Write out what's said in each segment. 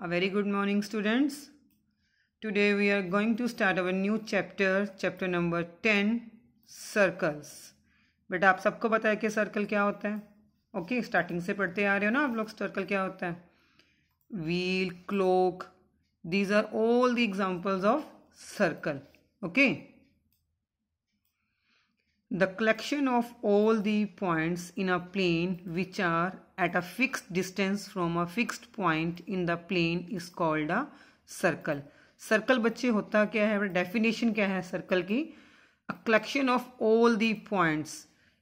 A very good morning, students. Today we are going to start our new chapter number 10, circles. बेटा आप सबको पता है कि सर्कल क्या होता है? ओके, स्टार्टिंग से पढ़ते आ रहे हो ना आप लोग. सर्कल क्या होता है? Wheel, clock, these are all the examples of circle. Okay. The collection of all the points in a plane which are at a fixed distance from a fixed point in the plane is called a circle. Circle बच्चे होता क्या है? Definition क्या है circle की? A collection of all the points.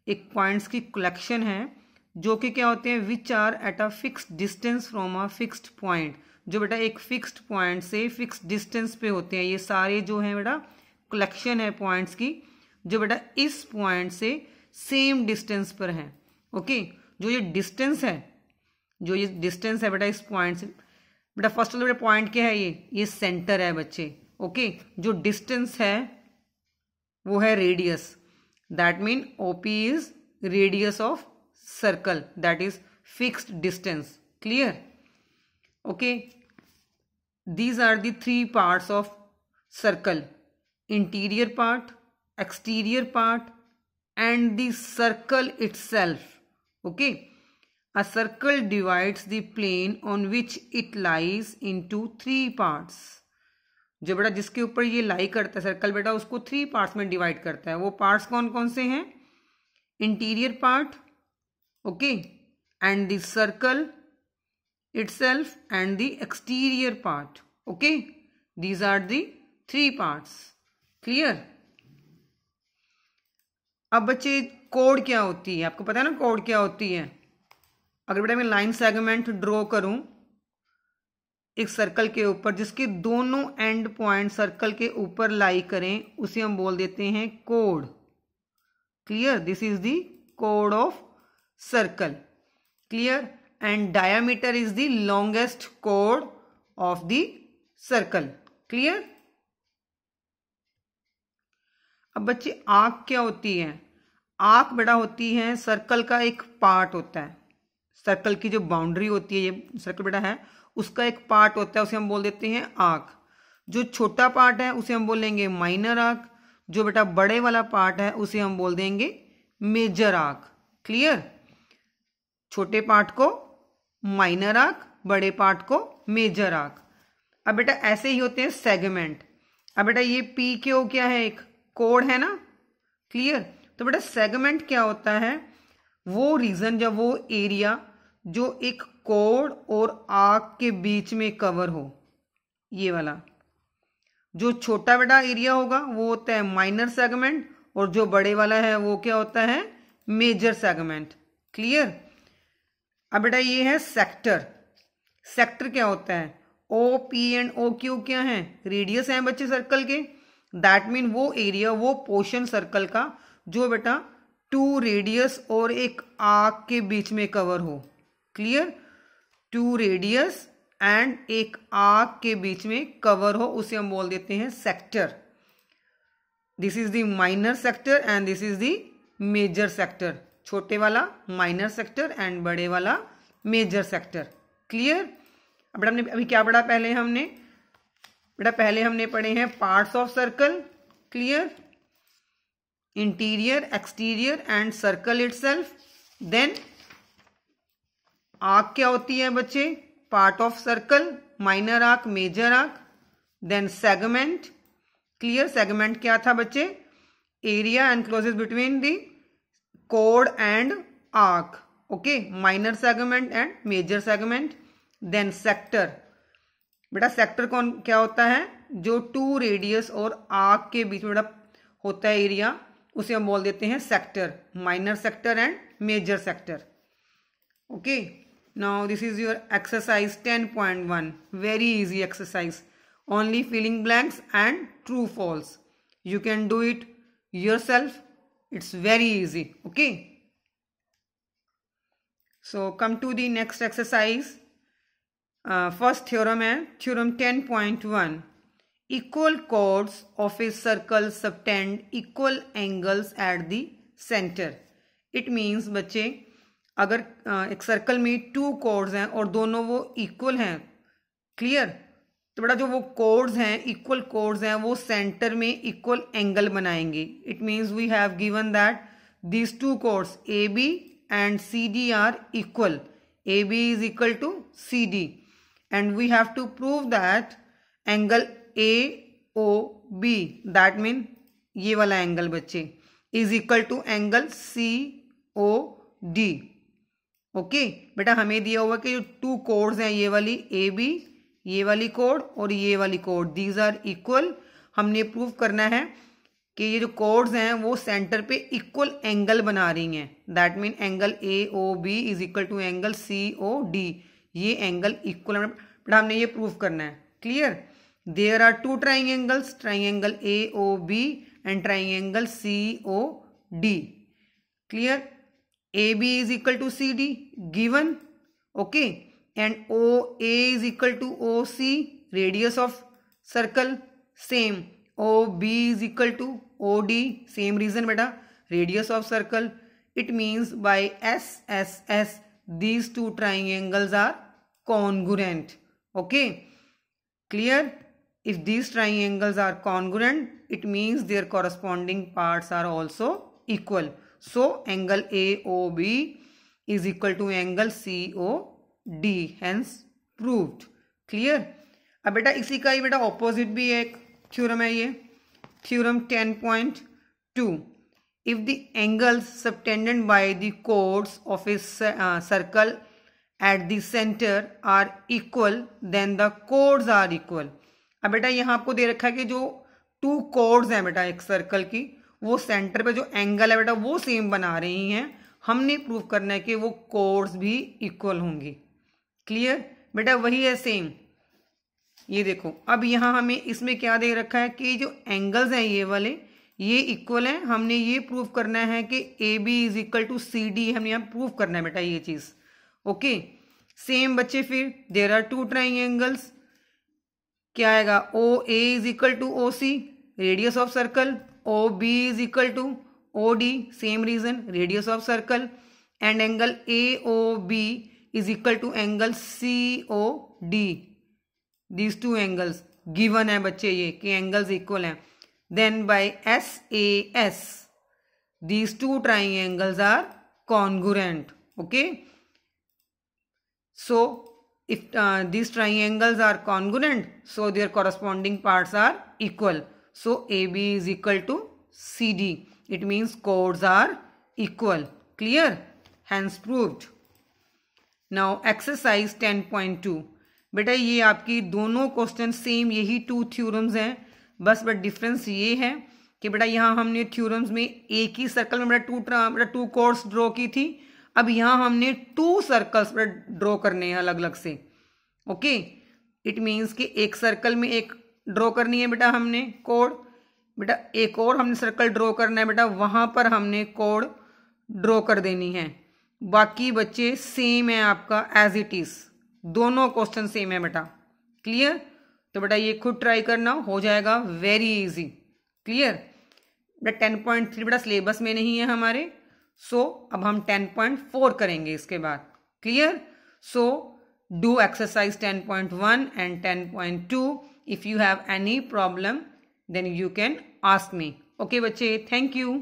एक points की collection है जो कि क्या होते हैं? Which are at a fixed distance from a fixed point. जो बेटा एक फिक्स्ड पॉइंट से फिक्स्ड डिस्टेंस पे होते हैं. ये सारे जो है बेटा कलेक्शन है पॉइंट्स की जो बेटा इस पॉइंट से सेम डिस्टेंस पर है. ओके, जो ये डिस्टेंस है बेटा इस पॉइंट से बेटा फर्स्ट ऑफ बेटा पॉइंट क्या है? ये सेंटर है बच्चे. ओके, जो डिस्टेंस है वो है radius. That mean OP is radius of circle, that is fixed distance. Clear? Okay, these are the three parts of circle: interior part, exterior part and the circle itself. Okay, a circle divides the plane on which it lies into three parts. जो बेटा जिसके ऊपर ये लाई करता है circle बेटा उसको three parts में डिवाइड करता है. वो पार्ट्स कौन कौन से हैं? Interior part, okay, and the circle itself and the exterior part. Okay, these are the three parts. Clear? अब बच्चे कोड क्या होती है? आपको पता है ना कोड क्या होती है? अगर बेटा मैं लाइन सेगमेंट ड्रॉ करूं एक सर्कल के ऊपर जिसके दोनों एंड पॉइंट सर्कल के ऊपर लाई करें उसे हम बोल देते हैं code. Clear? This is the code of circle. Clear? And diameter is the longest chord of the circle. Clear? अब बच्चे आर्क क्या होती है? आर्क बेटा होती है सर्कल का एक पार्ट होता है. सर्कल की जो बाउंड्री होती है ये सर्कल बेटा है उसका एक पार्ट होता है, उसे हम बोल देते हैं आर्क. जो छोटा पार्ट है उसे हम बोलेंगे माइनर आर्क. जो बेटा बड़े वाला पार्ट है उसे हम बोल देंगे मेजर आर्क. क्लियर? छोटे पार्ट को माइनर आर्क, बड़े पार्ट को मेजर आर्क. अब बेटा ऐसे ही होते हैं सेगमेंट. अब बेटा ये पी क्यू क्या है? एक कोड है ना. क्लियर? तो बेटा सेगमेंट क्या होता है? वो रीजन या वो एरिया जो एक कोड और आर्क के बीच में कवर हो. ये वाला जो छोटा बेटा एरिया होगा वो होता है माइनर सेगमेंट और जो बड़े वाला है वो क्या होता है? Major segment. क्लियर? अब बेटा ये है सेक्टर. सेक्टर क्या होता है? O P and O Q क्या है? रेडियस है बच्चे सर्कल के. दैट मीन वो एरिया वो पोर्शन सर्कल का जो बेटा टू रेडियस और एक आर्क के बीच में कवर हो. क्लियर? टू रेडियस एंड एक आर्क के बीच में कवर हो उसे हम बोल देते हैं sector. This is the minor sector and this is the major sector. छोटे वाला माइनर सेक्टर एंड बड़े वाला मेजर सेक्टर. क्लियर? अब हमने अभी क्या पढ़ा? पहले हमने पढ़े हैं parts of circle. Clear? Interior, exterior and circle itself. Then arc क्या होती है बच्चे? Part of circle, minor arc, major arc. Then segment. Clear? Segment क्या था बच्चे? Area and closes between the chord and arc. Okay, minor segment and major segment. Then sector. बेटा sector कौन क्या होता है? जो टू रेडियस और आर्क के बीच में बेटा होता है एरिया उसे हम बोल देते हैं sector. Minor sector and major sector. Okay, now this is your exercise 10.1. Very easy exercise. Only filling blanks and true false. You can do it yourself. It's very easy. Okay, so come to the next exercise. First theorem है theorem 10.1. Equal chords of a circle subtend equal angles at the center. It means बच्चे अगर एक circle में to chords हैं और दोनों वो equal हैं क्लियर। तो बेटा जो वो कोड्स हैं, इक्वल कोड्स हैं, वो सेंटर में इक्वल एंगल बनाएंगे। It means we have given that these two chords A B and C D are equal. A B is equal to C D and we have to prove that angle A O B, that mean ये वाला angle बच्चे, is equal to angle C O D. Okay बेटा, हमें दिया हुआ कि जो to codes हैं, ये वाली ए बी, ये वाली कोड और ये वाली कोड, दीज आर इक्वल। हमने प्रूव करना है कि ये जो कोड्स हैं वो सेंटर पे इक्वल एंगल बना रही हैं। That mean angle A O B is equal to angle C O D, ये एंगल इक्वल है बेटा, हमने ये प्रूव करना है। Clear. There are two triangles, triangle A O B and triangle C O D. Clear. AB is equal to CD given, okay, and OA is equal to OC, radius of circle same, OB is equal to OD, same reason beta, radius of circle. It means by SSS these two triangles are congruent. Okay, clear. If these triangles are congruent, it means their corresponding parts are also equal. So angle AOB is equal to angle COD, hence proved. Clear। अब बेटा इसी का ही बेटा opposite भी एक theorem है, ये theorem 10.2। If the angles subtended by the chords of a circle at the center are equal, then the chords are equal। अब बेटा यहाँ आपको दे रखा है कि जो टू chords हैं बेटा एक सर्कल की, वो सेंटर पे जो एंगल है बेटा वो सेम बना रही हैं। हमने प्रूव करना है कि वो कोड्स भी इक्वल होंगी। क्लियर बेटा, वही है सेम। ये देखो, अब यहाँ हमें इसमें क्या दे रखा है कि जो एंगल्स हैं ये वाले, ये इक्वल हैं। हमने ये प्रूव करना है कि A B is equal to C D, हमने यहाँ प्रूव करना है बेटा ये चीज। ओके सेम बच्चे, फिर देयर आर टू ट्राइंगल्स, क्या आएगा, O A is equal to O C, radius of circle, OB is equal to OD, same reason, radius of circle, and angle AOB is equal to angle COD. These two angles given है बच्चे ये कि angles equal हैं। Then by SAS, these two triangles are congruent. Okay. So if these triangles are congruent, so their corresponding parts are equal. So AB is equal to CD. It means chords are equal. Clear? Hence proved. Now exercise 10.2. बेटा ये आपकी दोनों question same, यही two theorems हैं, बस difference ये है कि बेटा यहाँ हमने थ्योरम्स में एक ही सर्कल में बेटा टू कोर्स ड्रॉ की थी। अब यहाँ हमने टू सर्कल्स ड्रॉ करने हैं अलग अलग से। ओके, इट मीन्स कि एक सर्कल में एक ड्रॉ करनी है बेटा हमने कोड, बेटा एक और हमने सर्कल ड्रॉ करना है बेटा, वहां पर हमने कोड ड्रॉ कर देनी है। बाकी बच्चे सेम है आपका एज इट इज, दोनों क्वेश्चन सेम है बेटा। क्लियर। तो बेटा ये खुद ट्राई करना, हो जाएगा वेरी इजी। क्लियर बेटा। 10.3 बेटा सिलेबस में नहीं है हमारे, सो अब हम 10.4 करेंगे इसके बाद। Clear. So do exercise 10.1 and 10.2. If you have any problem, then you can ask me. Okay बच्चे, thank you.